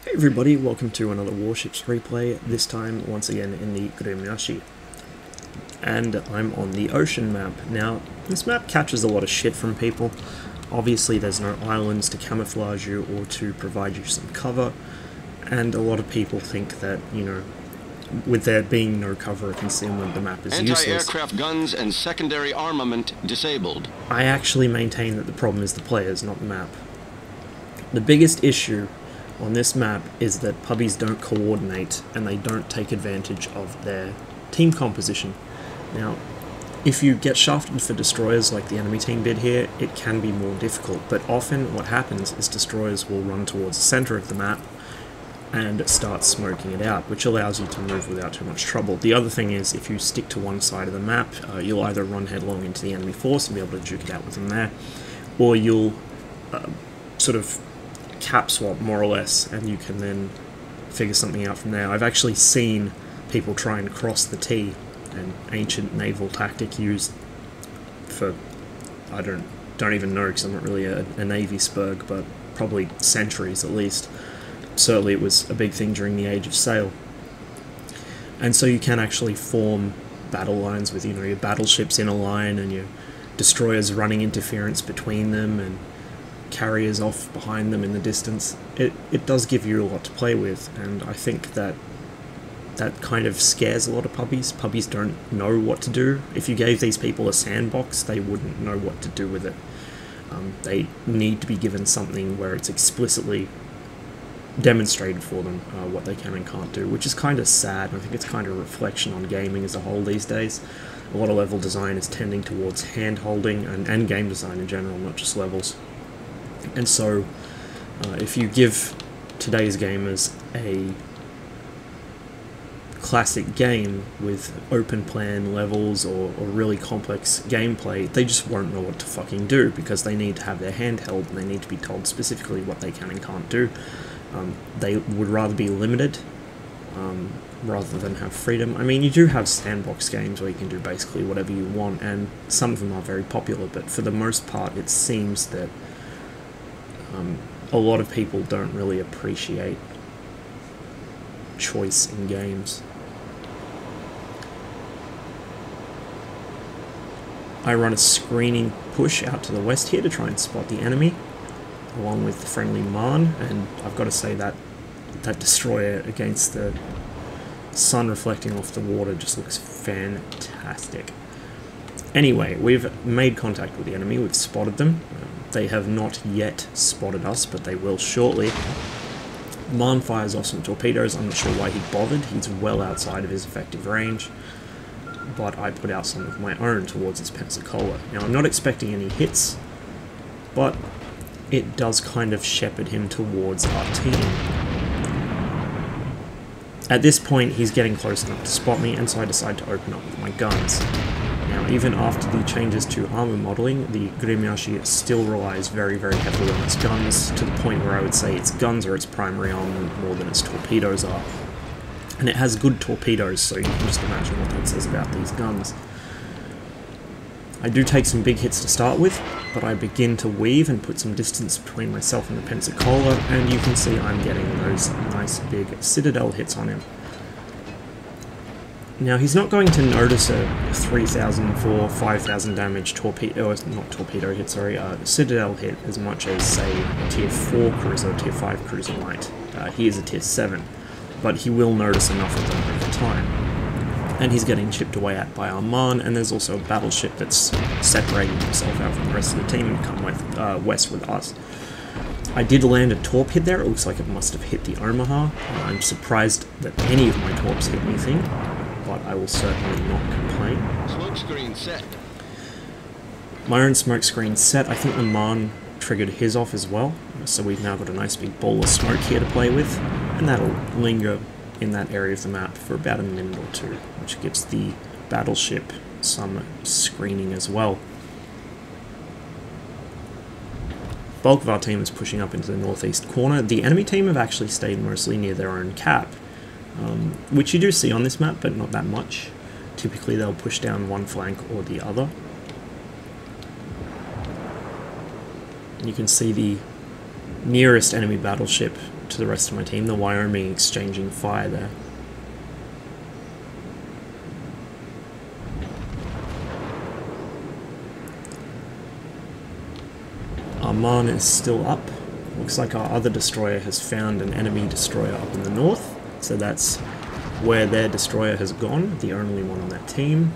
Hey everybody, welcome to another Warships replay, this time once again in the Grimyashi. And I'm on the ocean map. Now, this map catches a lot of shit from people. Obviously there's no islands to camouflage you or to provide you some cover, and a lot of people think that, you know, with there being no cover or concealment, the map is useless. Anti-aircraft guns and secondary armament disabled. I actually maintain that the problem is the players, not the map. The biggest issue on this map is that pubbies don't coordinate and they don't take advantage of their team composition. Now, if you get shafted for destroyers like the enemy team did here, it can be more difficult, but often what happens is destroyers will run towards the center of the map and start smoking it out, which allows you to move without too much trouble. The other thing is, if you stick to one side of the map, you'll either run headlong into the enemy force and be able to juke it out with them there, or you'll sort of cap swap more or less, and you can then figure something out from there. I've actually seen people try and cross the T, an ancient naval tactic used for, I don't even know because I'm not really a navy spurg, but probably centuries at least. Certainly it was a big thing during the Age of Sail. And so you can actually form battle lines with, you know, your battleships in a line and your destroyers running interference between them and carriers off behind them in the distance. It does give you a lot to play with, and I think that kind of scares a lot of pubbies. Pubbies don't know what to do. If you gave these people a sandbox, they wouldn't know what to do with it. They need to be given something where it's explicitly demonstrated for them what they can and can't do, which is kind of sad. I think it's kind of a reflection on gaming as a whole these days. A lot of level design is tending towards hand-holding, and game design in general, not just levels. And so, if you give today's gamers a classic game with open plan levels or really complex gameplay, they just won't know what to fucking do, because they need to have their hand held and they need to be told specifically what they can and can't do. They would rather be limited rather than have freedom. I mean, you do have sandbox games where you can do basically whatever you want, and some of them are very popular, but for the most part it seems that a lot of people don't really appreciate choice in games. I run a screening push out to the west here to try and spot the enemy, along with the friendly Marn, and I've got to say that that destroyer against the sun reflecting off the water just looks fantastic. Anyway, we've made contact with the enemy, we've spotted them. They have not yet spotted us, but they will shortly. Marn fires off some torpedoes. I'm not sure why he bothered, he's well outside of his effective range, but I put out some of my own towards his Pensacola. Now, I'm not expecting any hits, but it does kind of shepherd him towards our team. At this point, he's getting close enough to spot me, and so I decide to open up with my guns. Now, even after the changes to armor modeling, the Grimyashi still relies very, very heavily on its guns, to the point where I would say its guns are its primary armament more than its torpedoes are. And it has good torpedoes, so you can just imagine what that says about these guns. I do take some big hits to start with, but I begin to weave and put some distance between myself and the Pensacola, and you can see I'm getting those nice big Citadel hits on him. Now, he's not going to notice a 3,000 for 5,000 damage torpedo, not torpedo hit, sorry, Citadel hit as much as, say, a tier 4 cruiser or tier 5 cruiser might. He is a tier 7, but he will notice enough of them over time. And he's getting chipped away at by our Marn, and there's also a battleship that's separating himself out from the rest of the team and come with, west with us. I did land a torp hit there. It looks like it must have hit the Omaha. I'm surprised that any of my torps hit anything, but I will certainly not complain. Smokescreen set. My own smokescreen set. I think the Marn triggered his off as well, so we've now got a nice big ball of smoke here to play with, and that'll linger in that area of the map for about a minute or two, which gives the battleship some screening as well. Bulk of our team is pushing up into the northeast corner. The enemy team have actually stayed mostly near their own cap, which you do see on this map, but not that much. Typically they'll push down one flank or the other. And you can see the nearest enemy battleship to the rest of my team. The Wyoming exchanging fire there. Our Marne is still up. Looks like our other destroyer has found an enemy destroyer up in the north. So that's where their destroyer has gone, the only one on that team.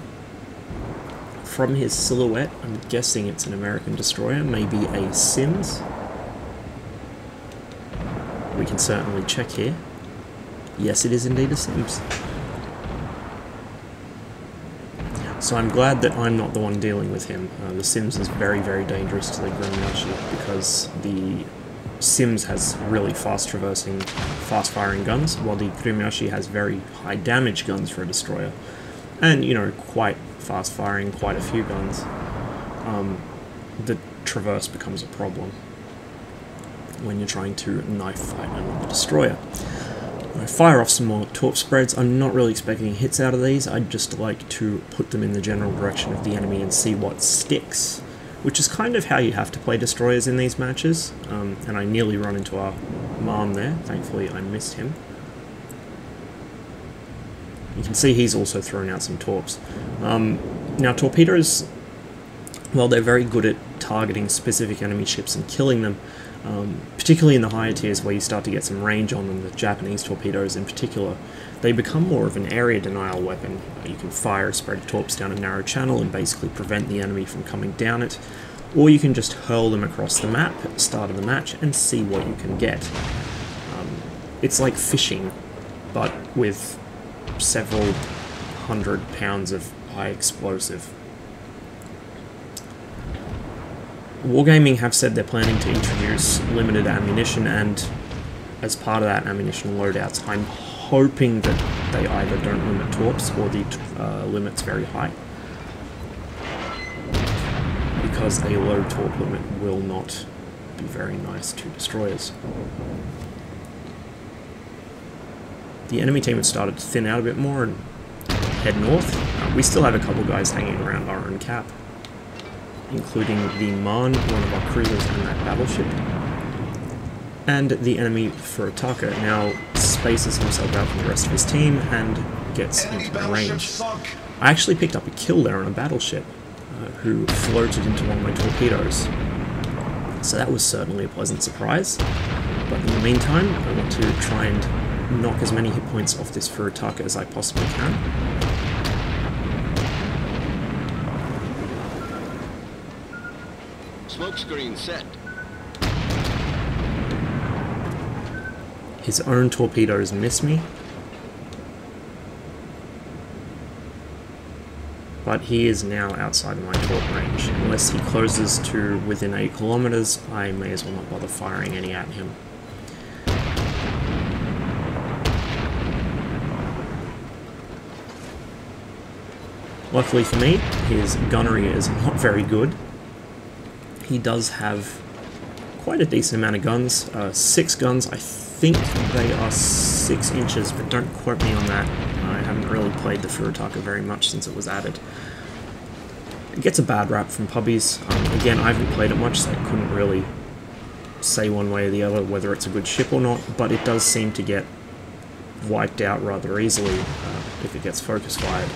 From his silhouette, I'm guessing it's an American destroyer, maybe a Sims. We can certainly check here. Yes, it is indeed a Sims. So I'm glad that I'm not the one dealing with him. The Sims is very, very dangerous to the Grimyashi because the Sims has really fast traversing, fast firing guns, while the Grimyashi has very high damage guns for a destroyer. And, you know, quite fast firing, quite a few guns. The traverse becomes a problem when you're trying to knife fight another destroyer. I fire off some more torp spreads. I'm not really expecting hits out of these. I'd just like to put them in the general direction of the enemy and see what sticks, which is kind of how you have to play destroyers in these matches. And I nearly run into our Marne there. Thankfully, I missed him. You can see he's also thrown out some torps. Now, torpedoes, well, they're very good at targeting specific enemy ships and killing them. Particularly in the higher tiers where you start to get some range on them, the Japanese torpedoes in particular, they become more of an area denial weapon. You can fire a spread of torps down a narrow channel and basically prevent the enemy from coming down it, or you can just hurl them across the map at the start of the match and see what you can get. It's like fishing, but with several 100 pounds of high explosive. Wargaming have said they're planning to introduce limited ammunition, and as part of that ammunition loadouts, I'm hoping that they either don't limit torps or the limit's very high, because a low torp limit will not be very nice to destroyers. The enemy team has started to thin out a bit more and head north. We still have a couple guys hanging around our own cap, including the Marne, one of our cruisers, and that battleship. And the enemy Furataka now spaces himself out from the rest of his team and gets into the range. I actually picked up a kill there on a battleship who floated into one of my torpedoes. So that was certainly a pleasant surprise. But in the meantime, I want to try and knock as many hit points off this Furataka as I possibly can. Smokescreen set. His own torpedoes miss me, but he is now outside of my torp range. Unless he closes to within 8 kilometers, I may as well not bother firing any at him. Luckily for me, his gunnery is not very good. He does have quite a decent amount of guns, 6 guns. I think they are 6 inches, but don't quote me on that. I haven't really played the Furataka very much since it was added. It gets a bad rap from pubbies. Again, I haven't played it much, so I couldn't really say one way or the other whether it's a good ship or not, but it does seem to get wiped out rather easily if it gets focus fired.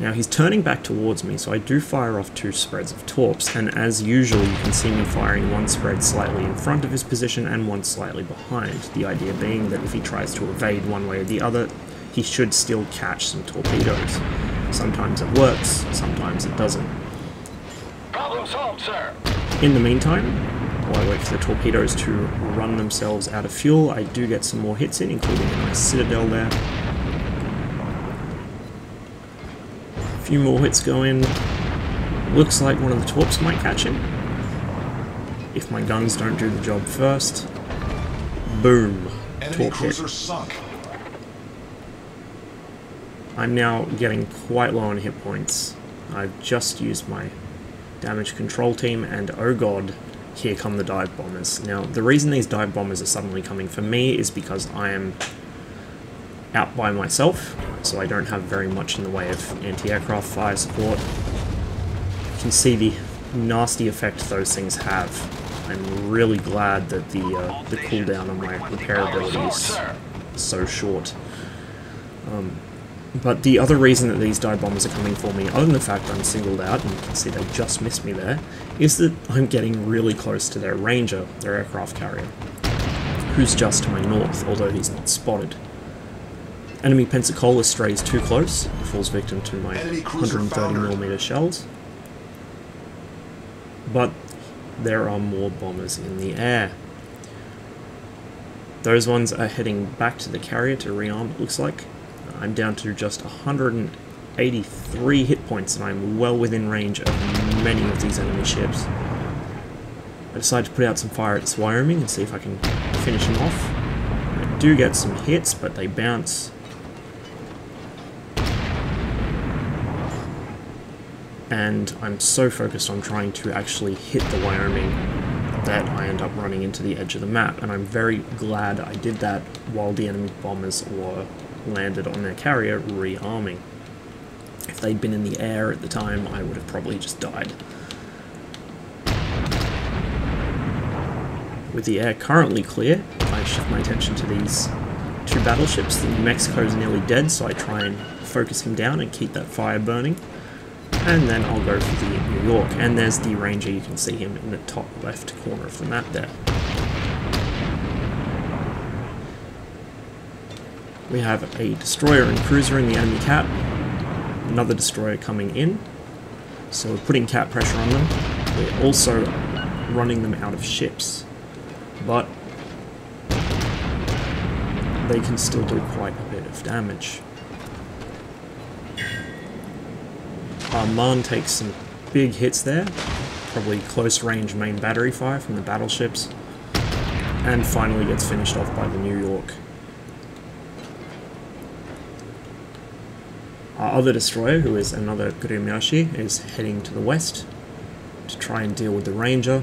Now he's turning back towards me, so I do fire off 2 spreads of torps, and as usual you can see me firing one spread slightly in front of his position and one slightly behind, the idea being that if he tries to evade one way or the other, he should still catch some torpedoes. Sometimes it works, sometimes it doesn't. Problem solved, sir. In the meantime, while I wait for the torpedoes to run themselves out of fuel, I do get some more hits in, including a nice citadel there. Few more hits go in. Looks like one of the torps might catch him, if my guns don't do the job first. Boom. Enemy Torp hit. cruiser sunk. I'm now getting quite low on hit points. I've just used my damage control team, and oh god, here come the dive bombers. Now, the reason these dive bombers are suddenly coming for me is because I am out by myself, so I don't have very much in the way of anti-aircraft fire support. You can see the nasty effect those things have I'm really glad that the cooldown on my repair ability is so short. But the other reason that these dive bombers are coming for me, other than the fact I'm singled out, and you can see they just missed me there, is that I'm getting really close to their Ranger, their aircraft carrier, who's just to my north, although he's not spotted. Enemy Pensacola strays too close, falls victim to my 130mm shells. But there are more bombers in the air. Those ones are heading back to the carrier to rearm, it looks like. I'm down to just 183 hit points, and I'm well within range of many of these enemy ships. I decide to put out some fire at this Wyoming and see if I can finish him off. I do get some hits, but they bounce. And I'm so focused on trying to actually hit the Wyoming that I end up running into the edge of the map, and I'm very glad I did that while the enemy bombers were landed on their carrier rearming. If they'd been in the air at the time, I would have probably just died. With the air currently clear, I shift my attention to these two battleships. The New Mexico is nearly dead, so I try and focus him down and keep that fire burning. And then I'll go for the New York. And there's the Ranger, you can see him in the top left corner of the map there. We have a destroyer and cruiser in the enemy cap. Another destroyer coming in. So we're putting cap pressure on them. We're also running them out of ships. But they can still do quite a bit of damage. Armand takes some big hits there. Probably close range main battery fire from the battleships. And finally gets finished off by the New York. Our other destroyer, who is another Gurimiyashi, is heading to the west to try and deal with the Ranger,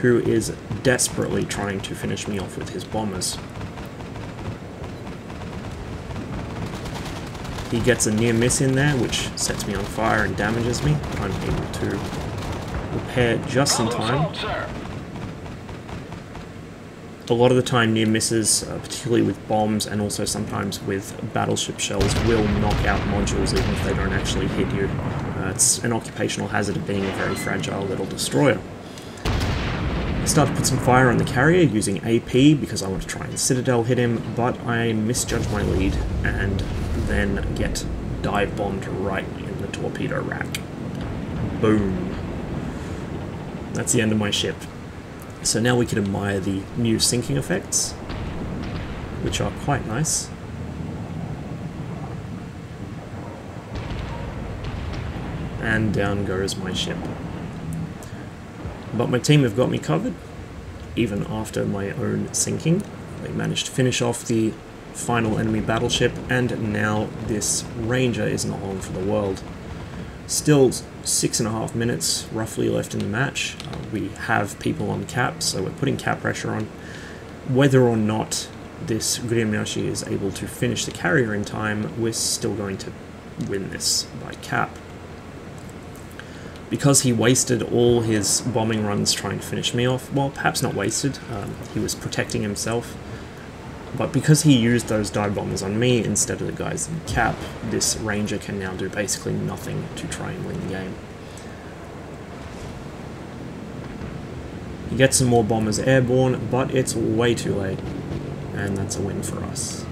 who is desperately trying to finish me off with his bombers. He gets a near miss in there, which sets me on fire and damages me, but I'm able to repair just in time. A lot of the time near misses, particularly with bombs and also sometimes with battleship shells, will knock out modules even if they don't actually hit you. It's an occupational hazard of being a very fragile little destroyer. I start to put some fire on the carrier using AP because I want to try and Citadel hit him, but I misjudge my lead and then get dive bombed right in the torpedo rack. Boom. That's the end of my ship. So now we can admire the new sinking effects, which are quite nice. And down goes my ship. But my team have got me covered, even after my own sinking. They managed to finish off the final enemy battleship, and now this Ranger is not long for the world. Still 6.5 minutes roughly left in the match. We have people on cap, so we're putting cap pressure on. Whether or not this Gurimiyashi is able to finish the carrier in time, we're still going to win this by cap. Because he wasted all his bombing runs trying to finish me off, well, perhaps not wasted, he was protecting himself, but because he used those dive bombers on me instead of the guys in cap, this Ranger can now do basically nothing to try and win the game. He gets some more bombers airborne, but it's way too late, and that's a win for us.